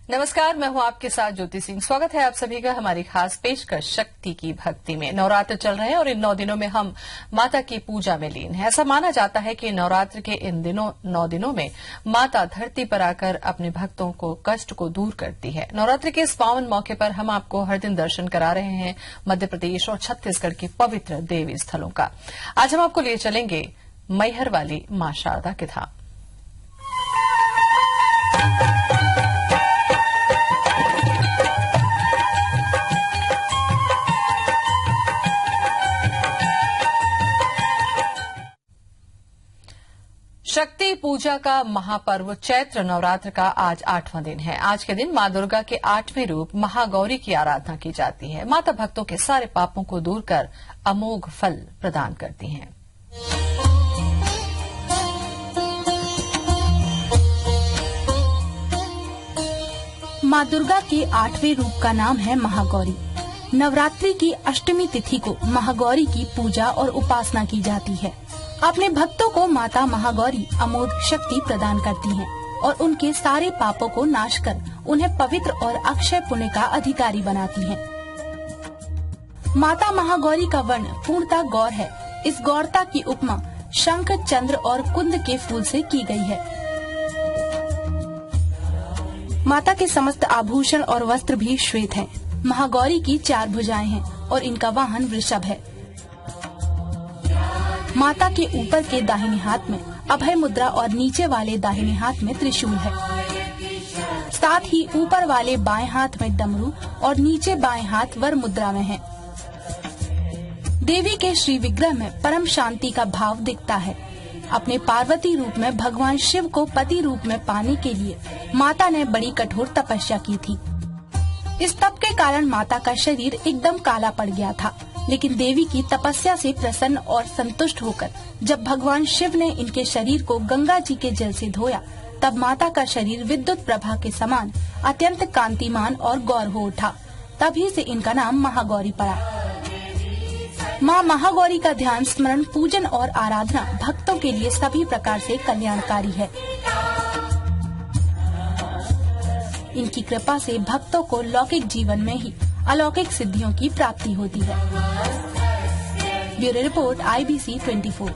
नमस्कार, मैं हूं आपके साथ ज्योति सिंह। स्वागत है आप सभी का हमारी खास पेशकश शक्ति की भक्ति में। नवरात्र चल रहे हैं और इन 9 दिनों में हम माता की पूजा में लीन हैं। ऐसा माना जाता है कि नवरात्र के इन 9 दिनों में माता धरती पर आकर अपने भक्तों को कष्ट को दूर करती है। नवरात्र के इस पावन मौके पर हम आपको हर दिन दर्शन करा रहे हैं मध्य प्रदेश और छत्तीसगढ़ के पवित्र देवी स्थलों का। आज हम आपको लिए चलेंगे मैहर वाली मां शारदा के धाम। शक्ति पूजा का महापर्व चैत्र नवरात्र का आज 8वां दिन है। आज के दिन मां दुर्गा के 8वें रूप महागौरी की आराधना की जाती है। माता भक्तों के सारे पापों को दूर कर अमोघ फल प्रदान करती हैं। मां दुर्गा के 8वें रूप का नाम है महागौरी। नवरात्रि की अष्टमी तिथि को महागौरी की पूजा और उपासना की जाती है। अपने भक्तों को माता महागौरी अमोघ शक्ति प्रदान करती हैं और उनके सारे पापों को नाश कर उन्हें पवित्र और अक्षय पुण्य का अधिकारी बनाती हैं। माता महागौरी का वर्ण पूर्णतः गौर है। इस गौरता की उपमा शंख, चंद्र और कुंद के फूल से की गई है। माता के समस्त आभूषण और वस्त्र भी श्वेत हैं। महागौरी की 4 भुजाएं हैं और इनका वाहन वृषभ है। माता के ऊपर के दाहिने हाथ में अभय मुद्रा और नीचे वाले दाहिने हाथ में त्रिशूल है। साथ ही ऊपर वाले बाएं हाथ में डमरू और नीचे बाएं हाथ वर मुद्रा में है। देवी के श्री विग्रह में परम शांति का भाव दिखता है। अपने पार्वती रूप में भगवान शिव को पति रूप में पाने के लिए माता ने बड़ी कठोर तपस्या की थी। इस तप के कारण माता का शरीर एकदम काला पड़ गया था, लेकिन देवी की तपस्या से प्रसन्न और संतुष्ट होकर जब भगवान शिव ने इनके शरीर को गंगा जी के जल से धोया, तब माता का शरीर विद्युत प्रभा के समान अत्यंत कांतिमान और गौर हो उठा। तभी से इनका नाम महागौरी पड़ा। माँ महागौरी का ध्यान, स्मरण, पूजन और आराधना भक्तों के लिए सभी प्रकार से कल्याणकारी है। इनकी कृपा से भक्तों को लौकिक जीवन में ही अलौकिक सिद्धियों की प्राप्ति होती है। Bureau report IBC 24।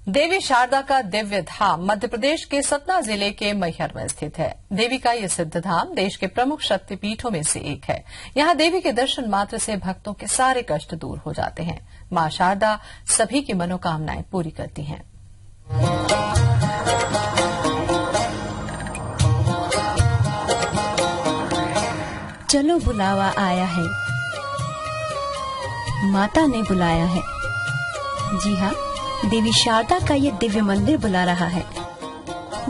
देवी शारदा का दिव्य धाम मध्य प्रदेश के सतना जिले के मैहर में स्थित है। देवी का ये सिद्ध धाम देश के प्रमुख शक्तिपीठों में से एक है। यहाँ देवी के दर्शन मात्र से भक्तों के सारे कष्ट दूर हो जाते हैं। मां शारदा सभी की मनोकामनाएं पूरी करती हैं। चलो बुलावा आया है, माता ने बुलाया है। जी हाँ, देवी शारदा का ये दिव्य मंदिर बुला रहा है।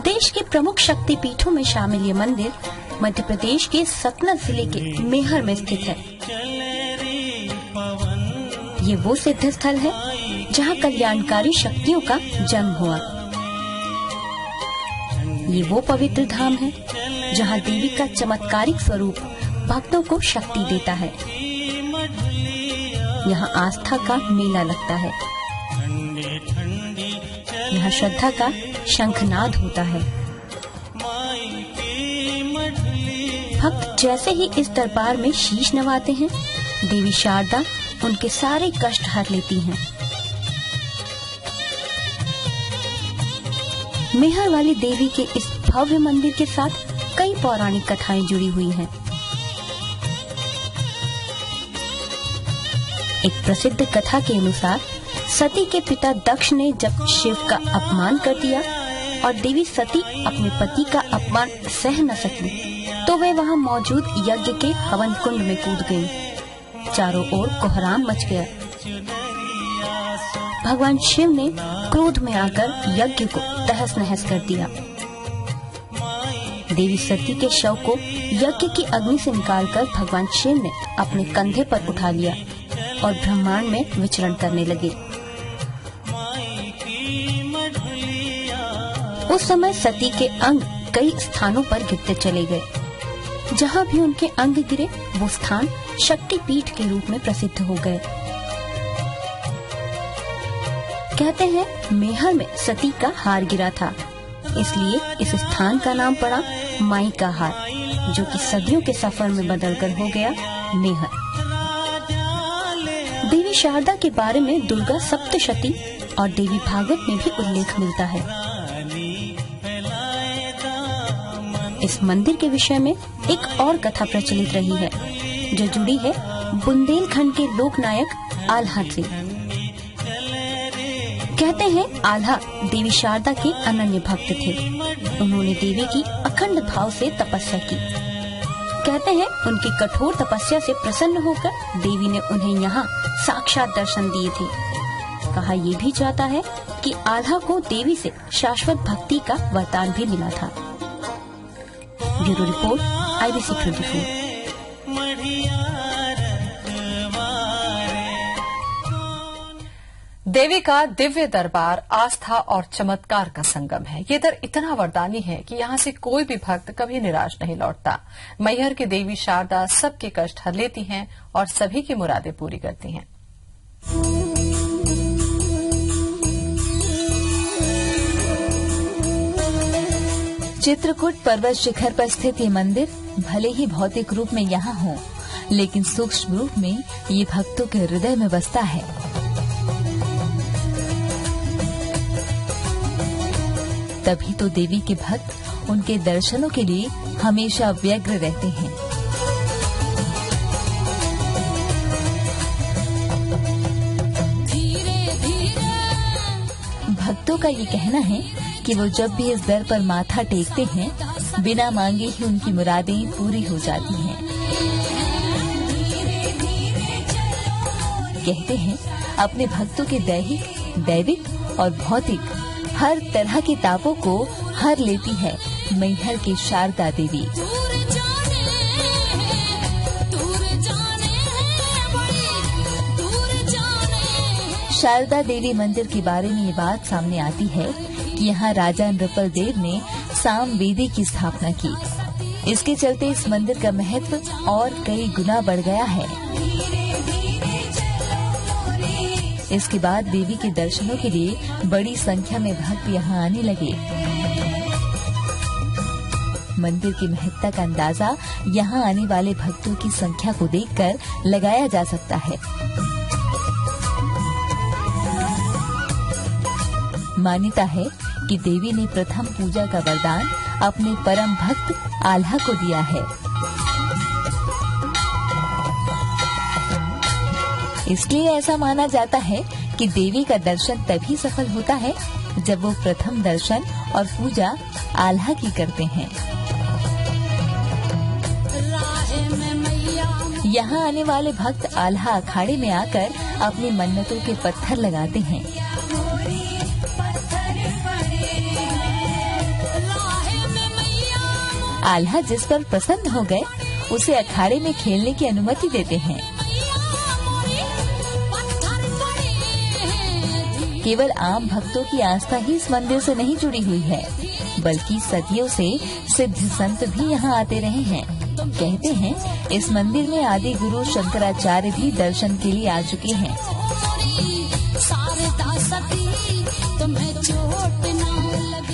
देश के प्रमुख शक्तिपीठों में शामिल ये मंदिर मध्य प्रदेश के सतना जिले के मैहर में स्थित है। ये वो सिद्ध स्थल है जहाँ कल्याणकारी शक्तियों का जन्म हुआ। ये वो पवित्र धाम है जहाँ देवी का चमत्कारिक स्वरूप भक्तों को शक्ति देता है। यहाँ आस्था का मेला लगता है। यहाँ श्रद्धा का शंखनाद होता है। भक्त जैसे ही इस दरबार में शीश नवाते हैं, देवी शारदा उनके सारे कष्ट हर लेती हैं। मैहर वाली देवी के इस भव्य मंदिर के साथ कई पौराणिक कथाएं जुड़ी हुई हैं। एक प्रसिद्ध कथा के अनुसार सती के पिता दक्ष ने जब शिव का अपमान कर दिया और देवी सती अपने पति का अपमान सह न सकी, तो वे वहां मौजूद यज्ञ के हवन कुंड में कूद गयी। चारों ओर कोहराम मच गया। भगवान शिव ने क्रोध में आकर यज्ञ को तहस नहस कर दिया। देवी सती के शव को यज्ञ की अग्नि से निकालकर भगवान शिव ने अपने कंधे पर उठा लिया और ब्रह्मांड में विचरण करने लगे। उस समय सती के अंग कई स्थानों पर गिरते चले गए। जहाँ भी उनके अंग गिरे वो स्थान शक्तिपीठ के रूप में प्रसिद्ध हो गए। कहते हैं मैहर में सती का हार गिरा था। इसलिए इस स्थान का नाम पड़ा माई का हार, जो कि सदियों के सफर में बदलकर हो गया मेहर। देवी शारदा के बारे में दुर्गा सप्तशती और देवी भागवत में भी उल्लेख मिलता है। इस मंदिर के विषय में एक और कथा प्रचलित रही है, जो जुड़ी है बुंदेलखंड के लोकनायक आल्हा से। कहते हैं आल्हा देवी शारदा के अनन्य भक्त थे। उन्होंने देवी की अखंड भाव से तपस्या की। कहते हैं उनकी कठोर तपस्या से प्रसन्न होकर देवी ने उन्हें यहाँ साक्षात दर्शन दिए थे। कहा यह भी जाता है कि आल्हा को देवी से शाश्वत भक्ति का वरदान भी मिला था। Bureau report, IBC 24। देवी का दिव्य दरबार आस्था और चमत्कार का संगम है। ये दर इतना वरदानी है कि यहाँ से कोई भी भक्त कभी निराश नहीं लौटता। मैहर की देवी शारदा सबके कष्ट हर लेती हैं और सभी की मुरादें पूरी करती हैं। चित्रकूट पर्वत शिखर पर स्थित ये मंदिर भले ही भौतिक रूप में यहाँ हो, लेकिन सूक्ष्म रूप में ये भक्तों के हृदय में बसता है। तभी तो देवी के भक्त उनके दर्शनों के लिए हमेशा व्यग्र रहते हैं। भक्तों का ये कहना है कि वो जब भी इस दर पर माथा टेकते हैं, बिना मांगे ही उनकी मुरादें पूरी हो जाती हैं। कहते हैं अपने भक्तों के दैहिक, दैविक और भौतिक हर तरह के तापों को हर लेती है मैहर की शारदा देवी। शारदा देवी मंदिर के बारे में ये बात सामने आती है कि यहाँ राजा नृपल देव ने सामवेदी की स्थापना की। इसके चलते इस मंदिर का महत्व और कई गुना बढ़ गया है। इसके बाद देवी के दर्शनों के लिए बड़ी संख्या में भक्त यहाँ आने लगे। मंदिर की महत्ता का अंदाजा यहाँ आने वाले भक्तों की संख्या को देखकर लगाया जा सकता है। मान्यता है कि देवी ने प्रथम पूजा का वरदान अपने परम भक्त आल्हा को दिया है। इसलिए ऐसा माना जाता है कि देवी का दर्शन तभी सफल होता है जब वो प्रथम दर्शन और पूजा आल्हा की करते हैं। यहाँ आने वाले भक्त आल्हा अखाड़े में आकर अपनी मन्नतों के पत्थर लगाते हैं। आल्हा जिस पर प्रसन्न हो गए उसे अखाड़े में खेलने की अनुमति देते हैं। केवल आम भक्तों की आस्था ही इस मंदिर से नहीं जुड़ी हुई है, बल्कि सदियों से सिद्ध संत भी यहाँ आते रहे हैं। कहते हैं इस मंदिर में आदि गुरु शंकराचार्य भी दर्शन के लिए आ चुके हैं।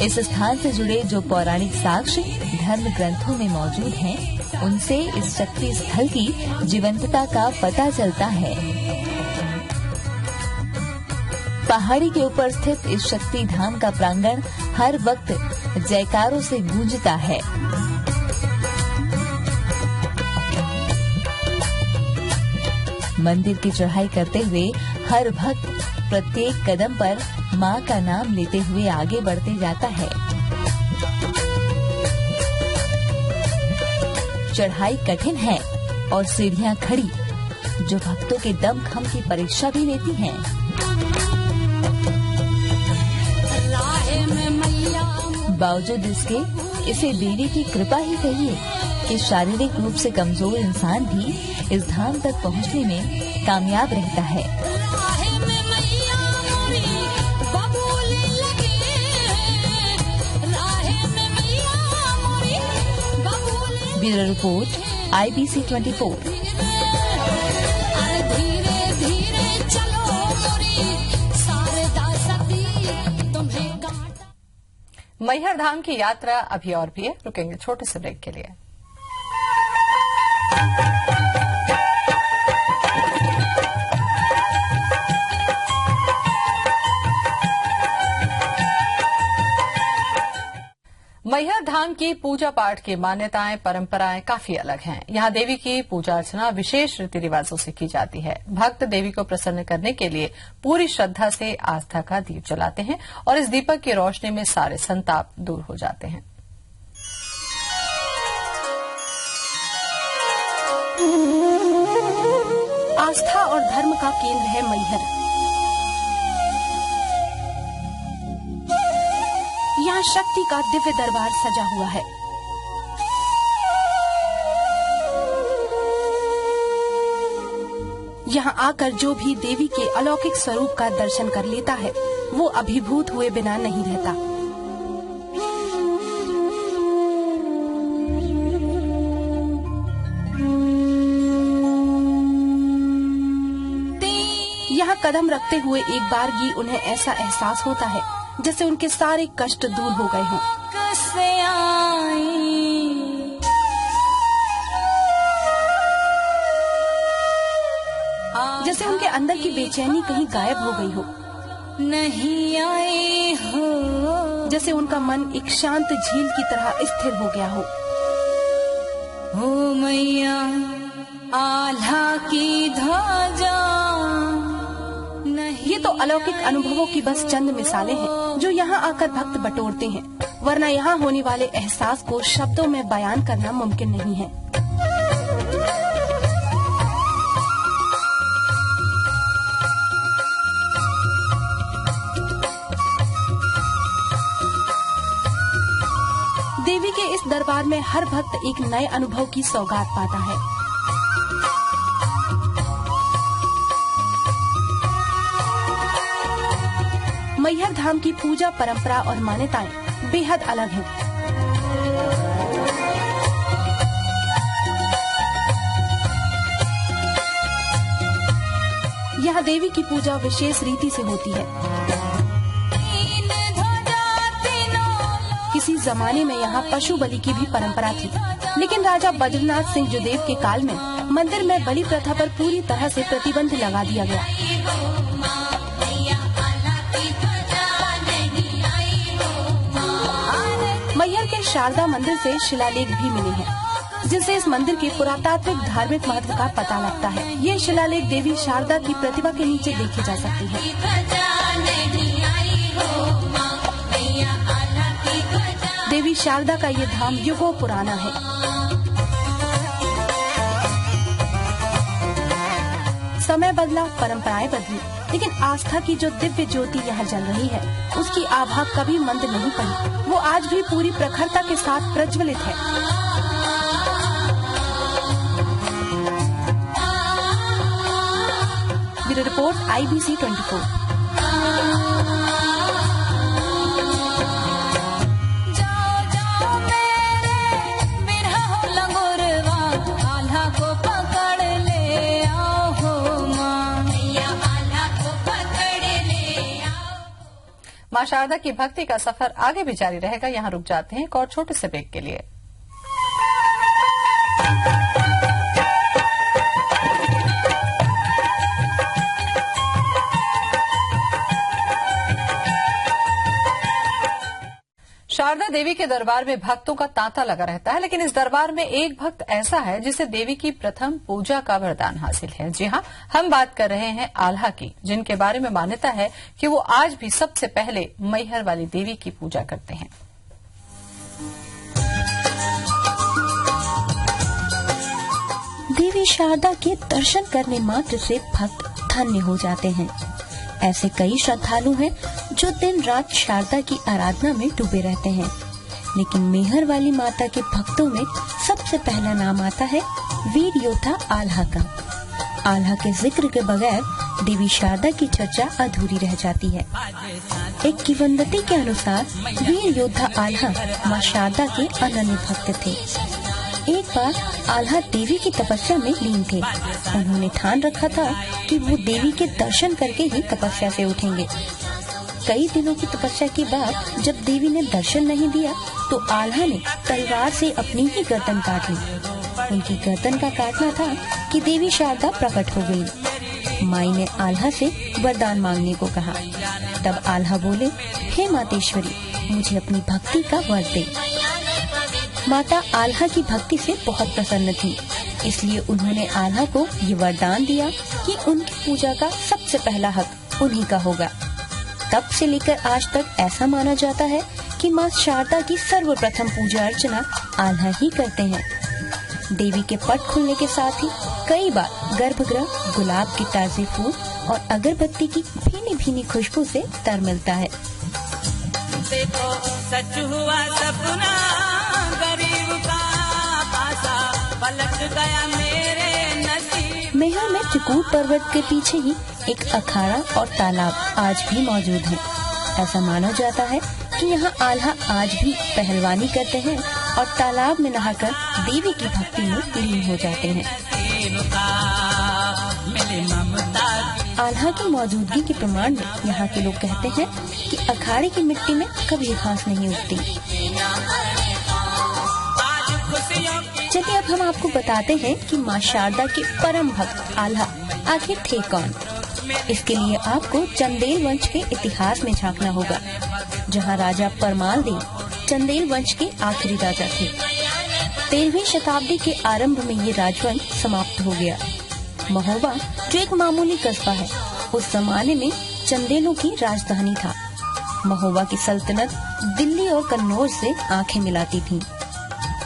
इस स्थान से जुड़े जो पौराणिक साक्ष्य धर्म ग्रंथों में मौजूद हैं, उनसे इस शक्ति स्थल की जीवंतता का पता चलता है। पहाड़ी के ऊपर स्थित इस शक्ति धाम का प्रांगण हर वक्त जयकारों से गूंजता है। मंदिर की चढ़ाई करते हुए हर भक्त प्रत्येक कदम पर मां का नाम लेते हुए आगे बढ़ते जाता है। चढ़ाई कठिन है और सीढ़ियां खड़ी, जो भक्तों के दमखम की परीक्षा भी लेती हैं। बावजूद इसके इसे देवी की कृपा ही कहिए कि शारीरिक रूप से कमजोर इंसान भी इस धाम तक पहुंचने में कामयाब रहता है। Bureau report, IBC 24। मैहर धाम की यात्रा अभी और भी है, रुकेंगे छोटे से ब्रेक के लिए। मैहर धाम की पूजा पाठ की मान्यताएं परंपराएं काफी अलग हैं। यहाँ देवी की पूजा अर्चना विशेष रीति रिवाजों से की जाती है। भक्त देवी को प्रसन्न करने के लिए पूरी श्रद्धा से आस्था का दीप जलाते हैं और इस दीपक की रोशनी में सारे संताप दूर हो जाते हैं। आस्था और धर्म का केंद्र है मैहर। यहाँ शक्ति का दिव्य दरबार सजा हुआ है। यहाँ आकर जो भी देवी के अलौकिक स्वरूप का दर्शन कर लेता है, वो अभिभूत हुए बिना नहीं रहता। यहाँ कदम रखते हुए एक बारगी उन्हें ऐसा एहसास होता है जैसे उनके सारे कष्ट दूर हो गए हों। जैसे उनके अंदर की बेचैनी कहीं गायब हो गई हो। नहीं आए हो, जैसे उनका मन एक शांत झील की तरह स्थिर हो गया हो मैया आल्हा की ध्वजा। ये तो अलौकिक अनुभवों की बस चंद मिसालें हैं जो यहाँ आकर भक्त बटोरते हैं, वरना यहाँ होने वाले एहसास को शब्दों में बयान करना मुमकिन नहीं है। देवी के इस दरबार में हर भक्त एक नए अनुभव की सौगात पाता है। मैहर धाम की पूजा परंपरा और मान्यताएं बेहद अलग हैं। यहाँ देवी की पूजा विशेष रीति से होती है। किसी जमाने में यहाँ पशु बलि की भी परंपरा थी, लेकिन राजा बद्रीनाथ सिंह जुदेव के काल में मंदिर में बलि प्रथा पर पूरी तरह से प्रतिबंध लगा दिया गया। मैहर के शारदा मंदिर से शिलालेख भी मिले हैं, जिससे इस मंदिर के पुरातात्विक धार्मिक महत्व का पता लगता है। ये शिलालेख देवी शारदा की प्रतिमा के नीचे देखे जा सकती है। देवी शारदा का ये धाम युगों पुराना है। समय बदला, परंपराएं बदली, लेकिन आस्था की जो दिव्य ज्योति यहाँ जल रही है, उसकी आभा कभी मंद नहीं पड़ी। वो आज भी पूरी प्रखरता के साथ प्रज्वलित है। Bureau report IBC 24। मां शारदा की भक्ति का सफर आगे भी जारी रहेगा। यहाँ रुक जाते हैं एक और छोटे से ब्रेक के लिए। शारदा देवी के दरबार में भक्तों का तांता लगा रहता है, लेकिन इस दरबार में एक भक्त ऐसा है जिसे देवी की प्रथम पूजा का वरदान हासिल है। जी हां, हम बात कर रहे हैं आल्हा की, जिनके बारे में मान्यता है कि वो आज भी सबसे पहले मैहर वाली देवी की पूजा करते हैं। देवी शारदा के दर्शन करने मात्र से भक्त धन्य हो जाते हैं। ऐसे कई श्रद्धालु हैं जो दिन रात शारदा की आराधना में डूबे रहते हैं, लेकिन मैहर वाली माता के भक्तों में सबसे पहला नाम आता है वीर योद्धा आल्हा का। आल्हा के जिक्र के बगैर देवी शारदा की चर्चा अधूरी रह जाती है। एक किंवदंती के अनुसार वीर योद्धा आल्हा मां शारदा के अनन्य भक्त थे। एक बार आल्हा देवी की तपस्या में लीन थे। उन्होंने ठान रखा था कि वो देवी के दर्शन करके ही तपस्या से उठेंगे। कई दिनों की तपस्या के बाद जब देवी ने दर्शन नहीं दिया तो आल्हा ने तलवार से अपनी ही गर्दन काट ली। उनकी गर्दन का काटना था कि देवी शारदा प्रकट हो गई। माई ने आल्हा से वरदान मांगने को कहा। तब आल्हा बोले, हे मातेश्वरी, मुझे अपनी भक्ति का वर दे। माता आल्हा की भक्ति से बहुत प्रसन्न थी, इसलिए उन्होंने आल्हा को ये वरदान दिया कि उनकी पूजा का सबसे पहला हक उन्हीं का होगा। तब से लेकर आज तक ऐसा माना जाता है कि माँ शारदा की सर्वप्रथम पूजा अर्चना आल्हा ही करते हैं। देवी के पट खुलने के साथ ही कई बार गर्भगृह गुलाब के ताजे फूल और अगरबत्ती की भीनी भीनी खुशबू से तर मिलता है। देखो सच हुआ सपना, गरीब का पासा पलट गया मेरे नसीब। मैहर में त्रिकूट पर्वत के पीछे ही एक अखाड़ा और तालाब आज भी मौजूद है। ऐसा माना जाता है कि यहाँ आल्हा आज भी पहलवानी करते हैं और तालाब में नहाकर देवी की भक्ति में लीन हो जाते हैं। आल्हा की मौजूदगी के प्रमाण में यहाँ के लोग कहते हैं कि अखाड़े की मिट्टी में कभी घास नहीं उगती। चलिए अब हम आपको बताते हैं कि माँ शारदा के परम भक्त आल्हा आखिर थे कौन। इसके लिए आपको चंदेल वंश के इतिहास में झांकना होगा, जहाँ राजा परमाल देव चंदेल वंश के आखिरी राजा थे। 13वीं शताब्दी के आरंभ में ये राजवंश समाप्त हो गया। महोबा, जो एक मामूली कस्बा है, उस जमाने में चंदेलों की राजधानी था। महोबा की सल्तनत दिल्ली और कन्नौज से आंखें मिलाती थी।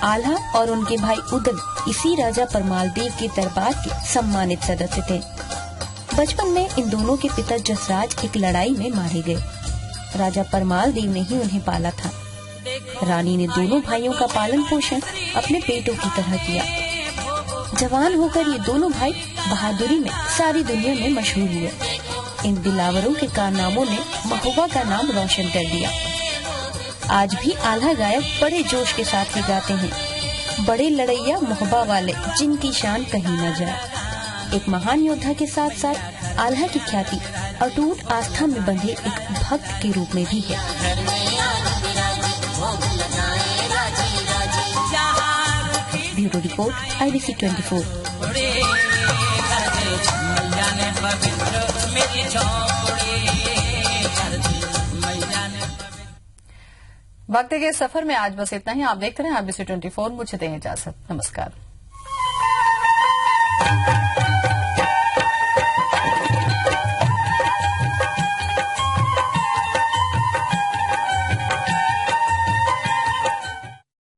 आल्हा और उनके भाई उदल इसी राजा परमाल देव के दरबार के सम्मानित सदस्य थे। बचपन में इन दोनों के पिता जसराज एक लड़ाई में मारे गए। राजा परमाल देव ने ही उन्हें पाला था। रानी ने दोनों भाइयों का पालन पोषण अपने बेटों की तरह किया। जवान होकर ये दोनों भाई बहादुरी में सारी दुनिया में मशहूर हुए। इन दिलावरों के कारनामों ने महोबा का नाम रोशन कर दिया। आज भी आल्हा गायक बड़े जोश के साथ ही गाते हैं, बड़े लड़ैया महोबा वाले जिनकी शान कहीं न जाए। एक महान योद्धा के साथ साथ आल्हा की ख्याति अटूट आस्था में बंधे एक भक्त के रूप में भी है। Bureau report, IBC 24। वक्त के सफर में आज बस इतना ही। आप देखते रहे IBC 24। मुझे दें इजाजत। नमस्कार।